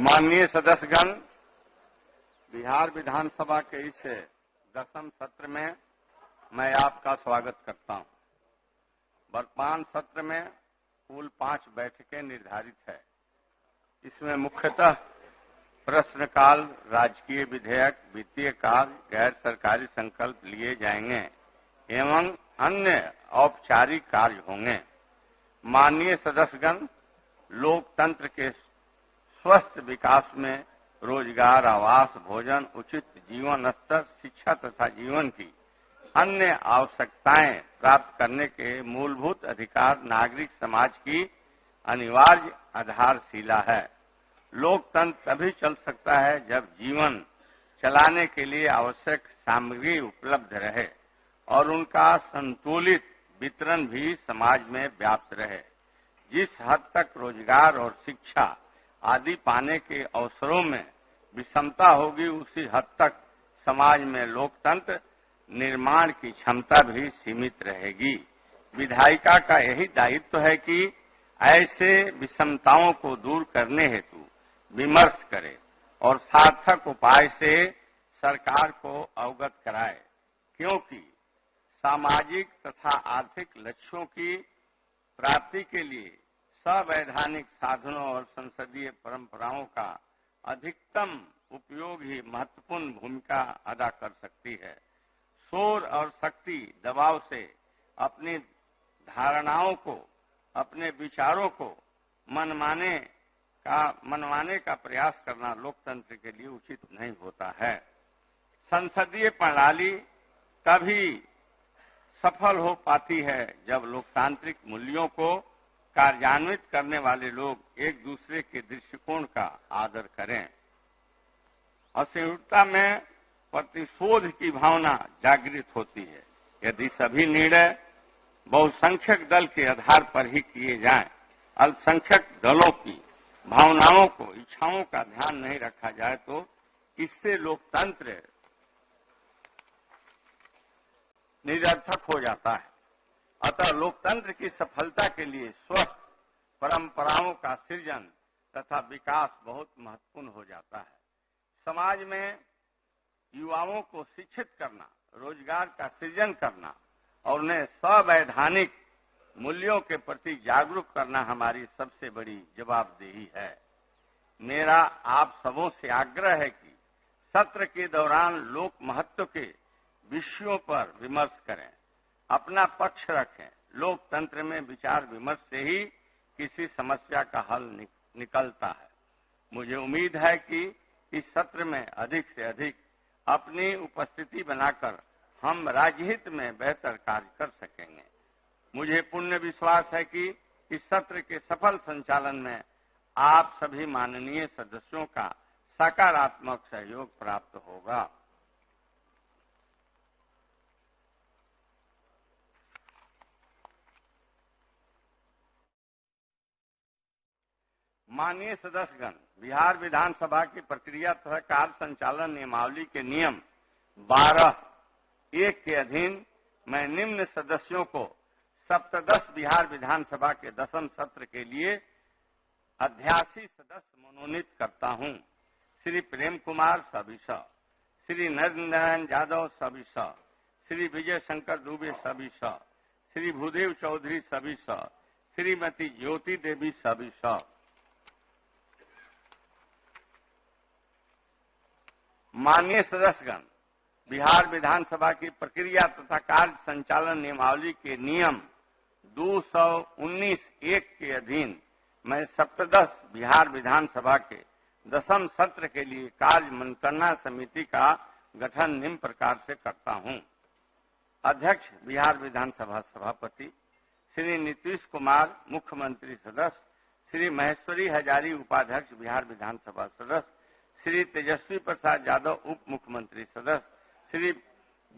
माननीय सदस्यगण, बिहार विधानसभा के इस 10वें सत्र में मैं आपका स्वागत करता हूं। वर्तमान सत्र में कुल 5 बैठकें निर्धारित है। इसमें मुख्यतः प्रश्नकाल, राजकीय विधेयक, वित्तीय कार्य, गैर सरकारी संकल्प लिए जाएंगे एवं अन्य औपचारिक कार्य होंगे। माननीय सदस्यगण, लोकतंत्र के स्वस्थ विकास में रोजगार, आवास, भोजन, उचित जीवन स्तर, शिक्षा तथा जीवन की अन्य आवश्यकताएं प्राप्त करने के मूलभूत अधिकार नागरिक समाज की अनिवार्य आधारशिला है। लोकतंत्र तभी चल सकता है जब जीवन चलाने के लिए आवश्यक सामग्री उपलब्ध रहे और उनका संतुलित वितरण भी समाज में व्याप्त रहे। जिस हद तक रोजगार और शिक्षा आदि पाने के अवसरों में विषमता होगी, उसी हद तक समाज में लोकतंत्र निर्माण की क्षमता भी सीमित रहेगी। विधायिका का यही दायित्व है कि ऐसे विषमताओं को दूर करने हेतु विमर्श करे और सार्थक उपाय से सरकार को अवगत कराए, क्योंकि सामाजिक तथा आर्थिक लक्ष्यों की प्राप्ति के लिए संवैधानिक साधनों और संसदीय परंपराओं का अधिकतम उपयोग ही महत्वपूर्ण भूमिका अदा कर सकती है। शोर और शक्ति दबाव से अपनी धारणाओं को, अपने विचारों को मनवाने का प्रयास करना लोकतंत्र के लिए उचित नहीं होता है। संसदीय प्रणाली तभी सफल हो पाती है जब लोकतांत्रिक मूल्यों को कार्यान्वित करने वाले लोग एक दूसरे के दृष्टिकोण का आदर करें। असहिष्णुता में प्रतिशोध की भावना जागृत होती है। यदि सभी निर्णय बहुसंख्यक दल के आधार पर ही किए जाएं, अल्पसंख्यक दलों की भावनाओं को, इच्छाओं का ध्यान नहीं रखा जाए तो इससे लोकतंत्र निरर्थक हो जाता है। अतः लोकतंत्र की सफलता के लिए स्वस्थ परंपराओं का सृजन तथा विकास बहुत महत्वपूर्ण हो जाता है। समाज में युवाओं को शिक्षित करना, रोजगार का सृजन करना और उन्हें संवैधानिक मूल्यों के प्रति जागरूक करना हमारी सबसे बड़ी जवाबदेही है। मेरा आप सबों से आग्रह है कि सत्र के दौरान लोक महत्व के विषयों पर विमर्श करें, अपना पक्ष रखें। लोकतंत्र में विचार विमर्श से ही किसी समस्या का हल निकलता है। मुझे उम्मीद है कि इस सत्र में अधिक से अधिक अपनी उपस्थिति बनाकर हम राज्यहित में बेहतर कार्य कर सकेंगे। मुझे पूर्ण विश्वास है कि इस सत्र के सफल संचालन में आप सभी माननीय सदस्यों का सकारात्मक सहयोग प्राप्त होगा। माननीय सदस्यगण, बिहार विधानसभा की प्रक्रिया तथा कार्य संचालन नियमावली के नियम 12(1) के अधीन मैं निम्न सदस्यों को सप्तदश बिहार विधानसभा के 10वें सत्र के लिए अध्यासी सदस्य मनोनीत करता हूं। श्री प्रेम कुमार सविसा, श्री नरेंद्र नारायण यादव सविसा, श्री विजय शंकर दुबे सविसा, श्री भूदेव चौधरी सविसा, श्रीमती ज्योति देवी सविसा। माननीय सदस्यगण, बिहार विधानसभा की प्रक्रिया तथा कार्य संचालन नियमावली के नियम 219(1) के अधीन मैं सप्तदश बिहार विधानसभा के 10वें सत्र के लिए कार्य मंत्रणा समिति का गठन निम्न प्रकार से करता हूं। अध्यक्ष बिहार विधानसभा सभापति श्री नीतीश कुमार, मुख्यमंत्री सदस्य श्री महेश्वरी हजारी, उपाध्यक्ष बिहार विधानसभा सदस्य श्री तेजस्वी प्रसाद यादव, उप मुख्यमंत्री सदस्य श्री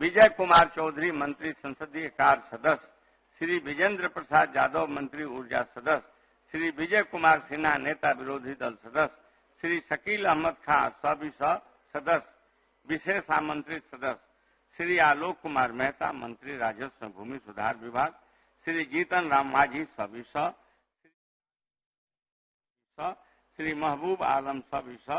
विजय कुमार चौधरी, मंत्री संसदीय कार्य सदस्य श्री विजेंद्र प्रसाद यादव, मंत्री ऊर्जा सदस्य श्री विजय कुमार सिन्हा, नेता विरोधी दल सदस्य श्री शकील अहमद खां, सविसा सदस्य विशेष आमंत्रित सदस्य श्री आलोक कुमार मेहता, मंत्री राजस्व भूमि सुधार विभाग श्री जीतन राम मांझी, सविसा श्री महबूब आलम साहब ईसा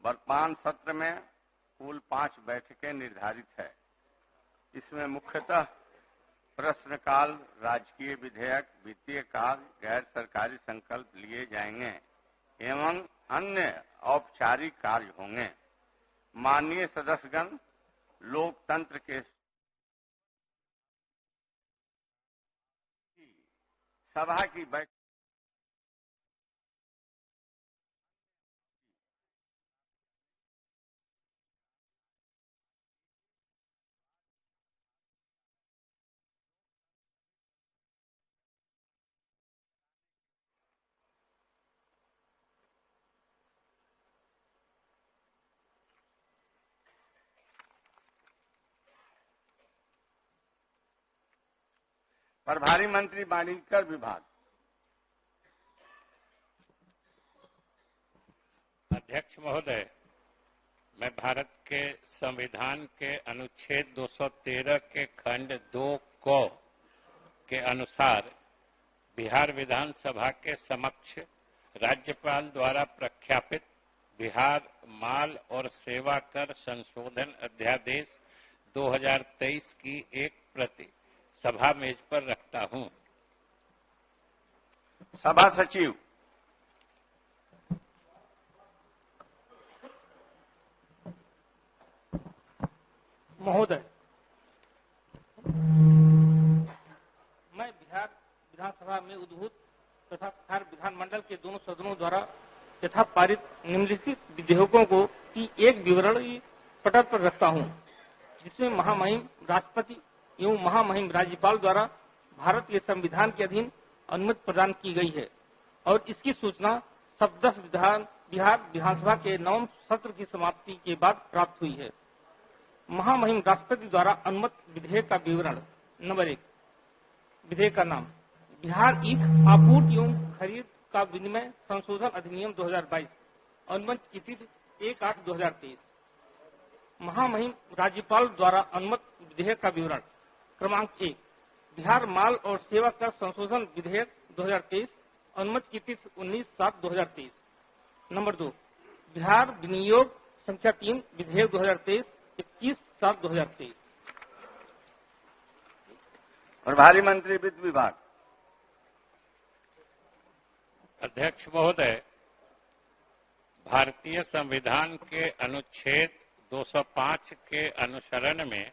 वर्तमान सत्र में कुल 5 बैठकें निर्धारित है। इसमें मुख्यतः प्रश्नकाल, राजकीय विधेयक, वित्तीय कार्य, गैर सरकारी संकल्प लिए जाएंगे एवं अन्य औपचारिक कार्य होंगे। माननीय सदस्यगण, लोकतंत्र के सभा की बैठक प्रभारी मंत्री वाणिज्य विभाग। अध्यक्ष महोदय, मैं भारत के संविधान के अनुच्छेद 213 के खंड 2 क के अनुसार बिहार विधानसभा के समक्ष राज्यपाल द्वारा प्रख्यापित बिहार माल और सेवा कर संशोधन अध्यादेश 2023 की एक प्रति सभा मेज पर रखता हूं। सभा सचिव। महोदय, मैं बिहार विधानसभा में उद्भूत तथा बिहार विधानमंडल के दोनों सदनों द्वारा यथा पारित निम्नलिखित विधेयकों को की एक विवरणीय पटल पर रखता हूं, जिसमें महामहिम राष्ट्रपति एवं महामहिम राज्यपाल द्वारा भारत के संविधान के अधीन अनुमति प्रदान की गई है और इसकी सूचना सप्तदश बिहार विधानसभा के 9वें सत्र की समाप्ति के बाद प्राप्त हुई है। महामहिम राष्ट्रपति द्वारा अनुमत विधेयक का विवरण। नंबर 1, विधेयक का नाम बिहार ईख आपूर्ति एवं खरीद का विनिमय संशोधन अधिनियम 2022, अनुमत की तिथि 1/8/2023। महामहिम राज्यपाल द्वारा अनुमत विधेयक का विवरण। क्रमांक 1, बिहार माल और सेवा कर संशोधन विधेयक 2023, अनुमत की तिथि 19/7/2023। नंबर 2, बिहार विनियोग संख्या 3 विधेयक 2023, 21/7/2023। प्रभारी मंत्री वित्त विभाग। अध्यक्ष महोदय, भारतीय संविधान के अनुच्छेद 205 के अनुसरण में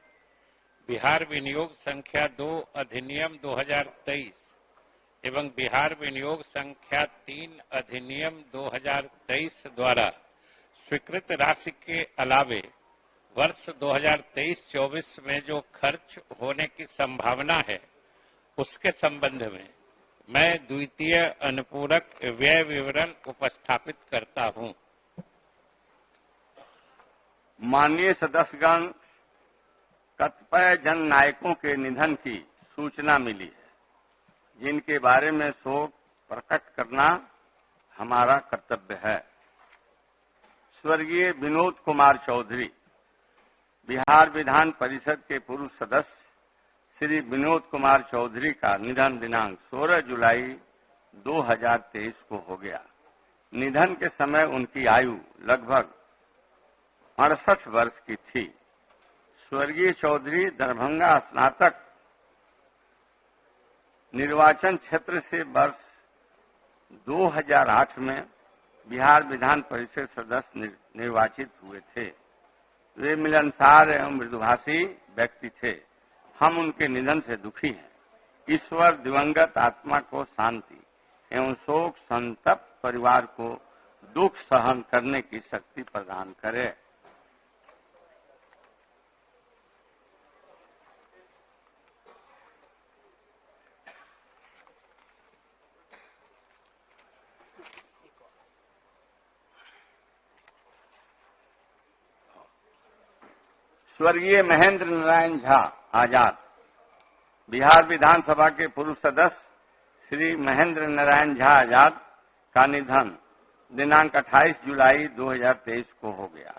बिहार विनियोग संख्या 2 अधिनियम 2023 एवं बिहार विनियोग संख्या 3 अधिनियम 2023 द्वारा स्वीकृत राशि के अलावे वर्ष 2023-24 में जो खर्च होने की संभावना है, उसके संबंध में मैं द्वितीय अनुपूरक व्यय विवरण उपस्थापित करता हूं। माननीय सदस्यगण, कतिपय जन नायकों के निधन की सूचना मिली है, जिनके बारे में शोक प्रकट करना हमारा कर्तव्य है। स्वर्गीय विनोद कुमार चौधरी, बिहार विधान परिषद के पूर्व सदस्य श्री विनोद कुमार चौधरी का निधन दिनांक 16 जुलाई 2023 को हो गया। निधन के समय उनकी आयु लगभग 68 वर्ष की थी। स्वर्गीय चौधरी दरभंगा स्नातक निर्वाचन क्षेत्र से वर्ष 2008 में बिहार विधान परिषद सदस्य निर्वाचित हुए थे। वे मिलनसार एवं मृदुभाषी व्यक्ति थे। हम उनके निधन से दुखी हैं। ईश्वर दिवंगत आत्मा को शांति एवं शोक संतप्त परिवार को दुख सहन करने की शक्ति प्रदान करे। स्वर्गीय महेंद्र नारायण झा आजाद, बिहार विधानसभा के पूर्व सदस्य श्री महेंद्र नारायण झा आजाद का निधन दिनांक 28 जुलाई 2023 को हो गया।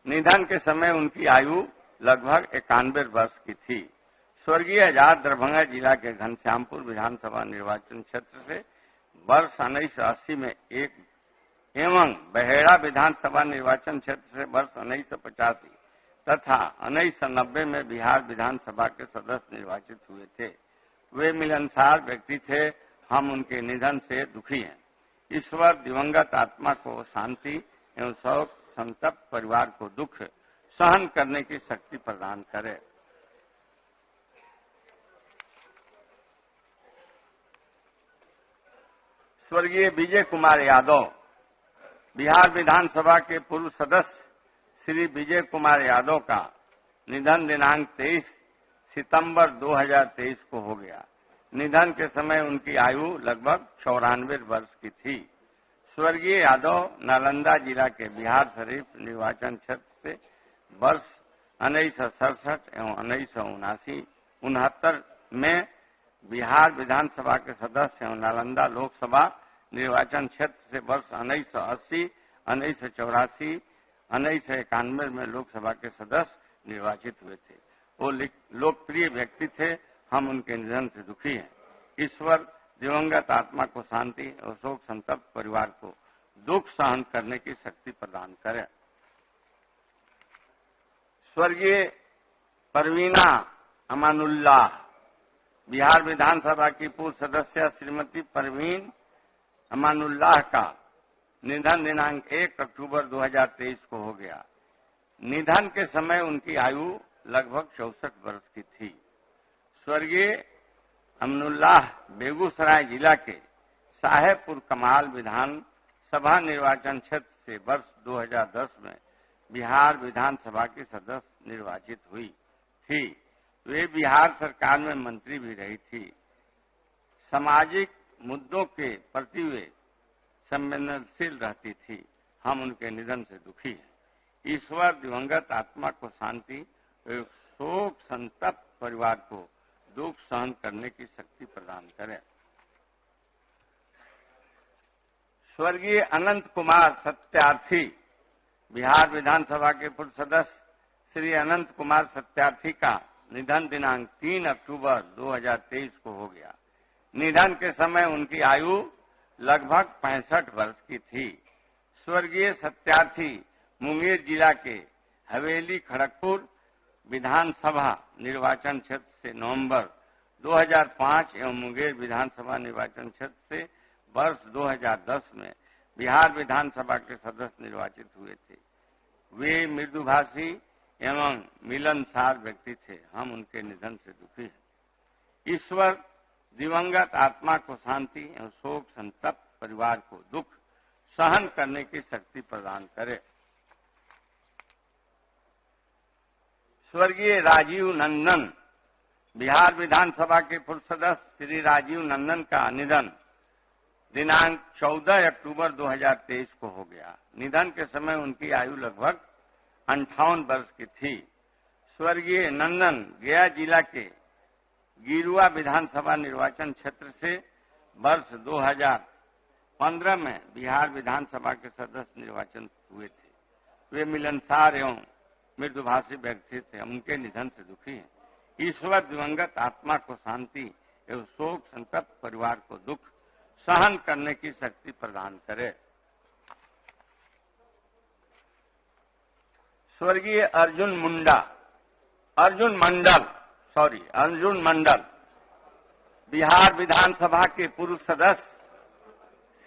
निधन के समय उनकी आयु लगभग 91 वर्ष की थी। स्वर्गीय आजाद दरभंगा जिला के घनश्यामपुर विधानसभा निर्वाचन क्षेत्र से वर्ष 1980 में एक एवं बहेड़ा विधानसभा निर्वाचन क्षेत्र से वर्ष 1985 तथा 1990 में बिहार विधानसभा के सदस्य निर्वाचित हुए थे। वे मिलनसार व्यक्ति थे। हम उनके निधन से दुखी हैं। ईश्वर दिवंगत आत्मा को शांति एवं शोक संतप्त परिवार को दुख सहन करने की शक्ति प्रदान करे। स्वर्गीय विजय कुमार यादव बिहार विधानसभा के पूर्व सदस्य श्री विजय कुमार यादव का निधन दिनांक 23 सितंबर 2023 को हो गया। निधन के समय उनकी आयु लगभग 94 वर्ष की थी। स्वर्गीय यादव नालंदा जिला के बिहार शरीफ निर्वाचन क्षेत्र से वर्ष 1967 एवं 1979 में बिहार विधानसभा के सदस्य एवं नालंदा लोकसभा निर्वाचन क्षेत्र से वर्ष 1980, 1984, 1991 में लोकसभा के सदस्य निर्वाचित हुए थे। वो लोकप्रिय व्यक्ति थे। हम उनके निधन से दुखी हैं। ईश्वर दिवंगत आत्मा को शांति और शोक संतप्त परिवार को दुख सहन करने की शक्ति प्रदान करे। स्वर्गीय परवीना अमानुल्लाह बिहार विधानसभा की पूर्व सदस्य श्रीमती परवीन अमानुल्लाह का निधन दिनांक 1 अक्टूबर 2023 को हो गया। निधन के समय उनकी आयु लगभग 64 वर्ष की थी। स्वर्गीय अमानुल्लाह बेगूसराय जिला के साहेबपुर कमाल विधानसभा निर्वाचन क्षेत्र से वर्ष 2010 में बिहार विधानसभा की सदस्य निर्वाचित हुई थी। वे बिहार सरकार में मंत्री भी रही थी। सामाजिक मुद्दों के प्रति वे संवेदनशील रहती थी। हम उनके निधन से दुखी हैं। ईश्वर दिवंगत आत्मा को शांति और शोक संतप्त परिवार को दुख सहन करने की शक्ति प्रदान करे। स्वर्गीय अनंत कुमार सत्यार्थी बिहार विधानसभा के पूर्व सदस्य श्री अनंत कुमार सत्यार्थी का निधन दिनांक 3 अक्टूबर 2023 को हो गया। निधन के समय उनकी आयु लगभग 65 वर्ष की थी। स्वर्गीय सत्यार्थी मुंगेर जिला के हवेली खड़गपुर विधानसभा निर्वाचन क्षेत्र से नवंबर 2005 एवं मुंगेर विधानसभा निर्वाचन क्षेत्र से वर्ष 2010 में बिहार विधानसभा के सदस्य निर्वाचित हुए थे। वे मृदुभाषी एवं मिलनसार व्यक्ति थे। हम उनके निधन से दुखी हैं। ईश्वर दिवंगत आत्मा को शांति एवं शोक संतप्त परिवार को दुख सहन करने की शक्ति प्रदान करे। स्वर्गीय राजीव नंदन बिहार विधानसभा के पूर्व सदस्य श्री राजीव नंदन का निधन दिनांक 14 अक्टूबर 2023 को हो गया। निधन के समय उनकी आयु लगभग 58 वर्ष की थी। स्वर्गीय नंदन गया जिला के गिरुआ विधानसभा निर्वाचन क्षेत्र से वर्ष 2015 में बिहार विधानसभा के सदस्य निर्वाचन हुए थे। वे मिलनसार एवं मृदुभाषी व्यक्ति थे। उनके निधन से दुखी हैं। ईश्वर दिवंगत आत्मा को शांति एवं शोक संतप्त परिवार को दुख सहन करने की शक्ति प्रदान करे। स्वर्गीय अर्जुन मंडल बिहार विधानसभा के पूर्व सदस्य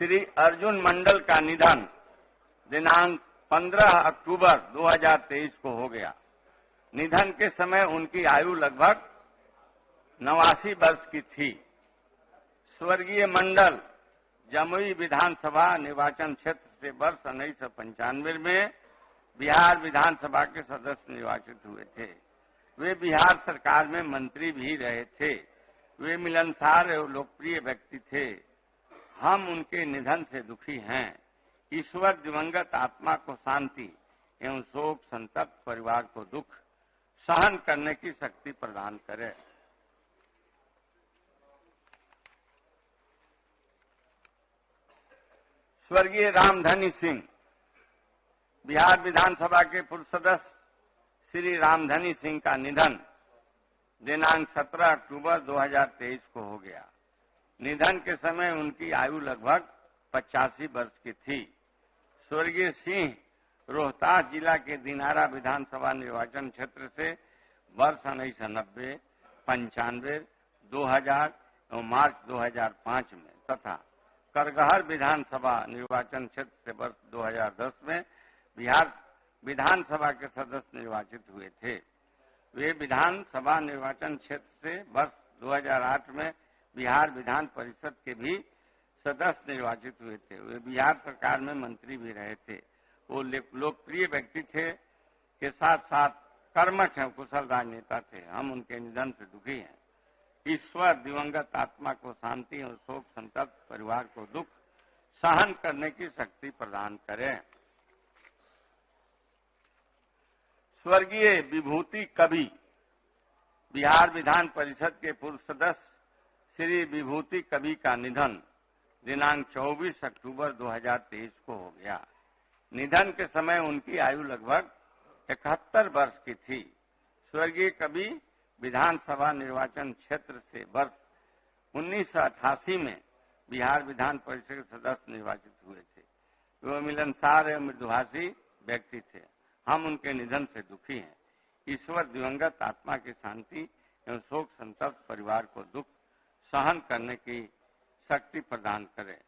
श्री अर्जुन मंडल का निधन दिनांक 15 अक्टूबर 2023 को हो गया। निधन के समय उनकी आयु लगभग 89 वर्ष की थी। स्वर्गीय मंडल जमुई विधानसभा निर्वाचन क्षेत्र से वर्ष 1995 में बिहार विधानसभा के सदस्य निर्वाचित हुए थे। वे बिहार सरकार में मंत्री भी रहे थे। वे मिलनसार एवं लोकप्रिय व्यक्ति थे। हम उनके निधन से दुखी हैं। ईश्वर दिवंगत आत्मा को शांति एवं शोक संतप्त परिवार को दुख सहन करने की शक्ति प्रदान करे। स्वर्गीय रामधनी सिंह बिहार विधानसभा के पूर्व सदस्य श्री रामधनी सिंह का निधन दिनांक 17 अक्टूबर 2023 को हो गया। निधन के समय उनकी आयु लगभग 85 वर्ष की थी। स्वर्गीय सिंह रोहतास जिला के दिनारा विधानसभा निर्वाचन क्षेत्र से वर्ष 1990, 95, 2000 और मार्च 2005 में तथा करगहर विधानसभा निर्वाचन क्षेत्र से वर्ष 2010 में बिहार विधानसभा के सदस्य निर्वाचित हुए थे। वे विधानसभा निर्वाचन क्षेत्र से वर्ष 2008 में बिहार विधान परिषद के भी सदस्य निर्वाचित हुए थे। वे बिहार सरकार में मंत्री भी रहे थे। वो लोकप्रिय व्यक्ति थे के साथ साथ कर्मठ और कुशल राजनेता थे। हम उनके निधन से दुखी हैं। ईश्वर दिवंगत आत्मा को शांति और शोक संतप्त परिवार को दुख सहन करने की शक्ति प्रदान करें। स्वर्गीय विभूति कवि बिहार विधान परिषद के पूर्व सदस्य श्री विभूति कवि का निधन दिनांक 24 अक्टूबर 2023 को हो गया। निधन के समय उनकी आयु लगभग 71 वर्ष की थी। स्वर्गीय कवि विधानसभा निर्वाचन क्षेत्र से वर्ष 1988 में बिहार विधान परिषद के सदस्य निर्वाचित हुए थे। वे मिलनसार एवं मृदुभाषी व्यक्ति थे। हम उनके निधन से दुखी हैं। ईश्वर दिवंगत आत्मा की शांति एवं शोक संतप्त परिवार को दुख सहन करने की शक्ति प्रदान करे।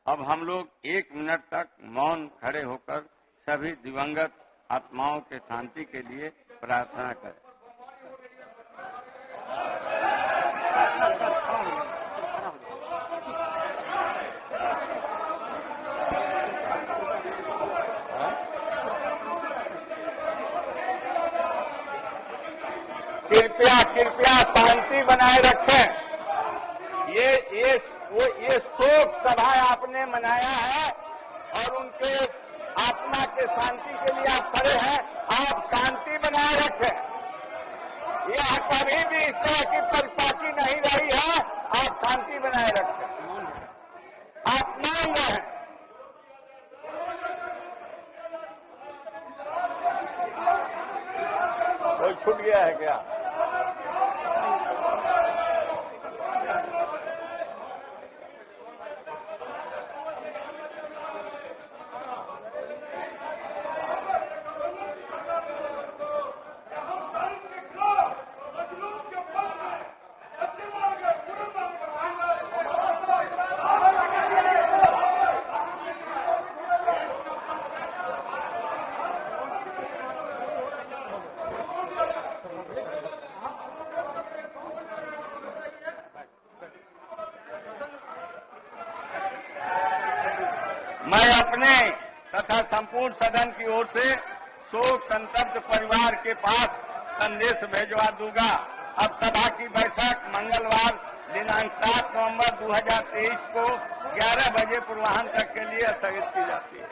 अब हम लोग 1 मिनट तक मौन खड़े होकर सभी दिवंगत आत्माओं के शांति के लिए प्रार्थना करें। कृपया शांति बनाए रखें। ये शोक सभा आपने मनाया है और उनके आत्मा के शांति के लिए आप खड़े हैं। आप शांति बनाए रखें। यह कभी भी इस तरह की परिपाटी नहीं रही है। आप शांति बनाए रखें। आप मौन रहें। कोई छूट गया है क्या? मैं अपने तथा संपूर्ण सदन की ओर से शोक संतप्त परिवार के पास संदेश भेजवा दूंगा। अब सभा की बैठक मंगलवार दिनांक 7 नवंबर 2023 को 11 बजे पूर्वाह्न तक के लिए स्थगित की जाती है।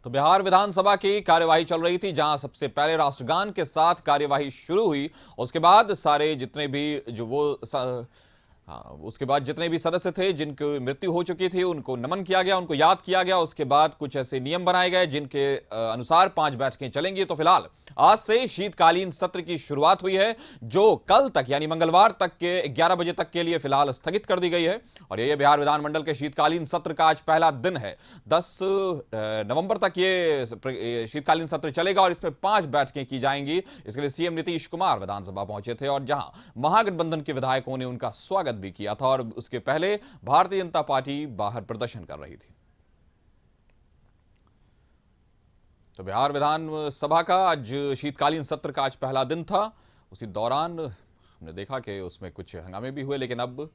तो बिहार विधानसभा की कार्यवाही चल रही थी, जहां सबसे पहले राष्ट्रगान के साथ कार्यवाही शुरू हुई। उसके बाद सारे जितने भी उसके बाद जितने भी सदस्य थे जिनकी मृत्यु हो चुकी थी उनको नमन किया गया, उनको याद किया गया। उसके बाद कुछ ऐसे नियम बनाए गए जिनके अनुसार 5 बैठकें चलेंगी। तो फिलहाल आज से शीतकालीन सत्र की शुरुआत हुई है, जो कल तक यानी मंगलवार तक के 11 बजे तक के लिए फिलहाल स्थगित कर दी गई है। और ये बिहार विधानमंडल के शीतकालीन सत्र का आज पहला दिन है। 10 नवंबर तक ये शीतकालीन सत्र चलेगा और इसमें 5 बैठकें की जाएंगी। इसके लिए सीएम नीतीश कुमार विधानसभा पहुंचे थे और जहां महागठबंधन के विधायकों ने उनका स्वागत भी किया था और उसके पहले भारतीय जनता पार्टी बाहर प्रदर्शन कर रही थी। तो बिहार विधानसभा का आज शीतकालीन सत्र का आज पहला दिन था। उसी दौरान हमने देखा कि उसमें कुछ हंगामे भी हुए, लेकिन अब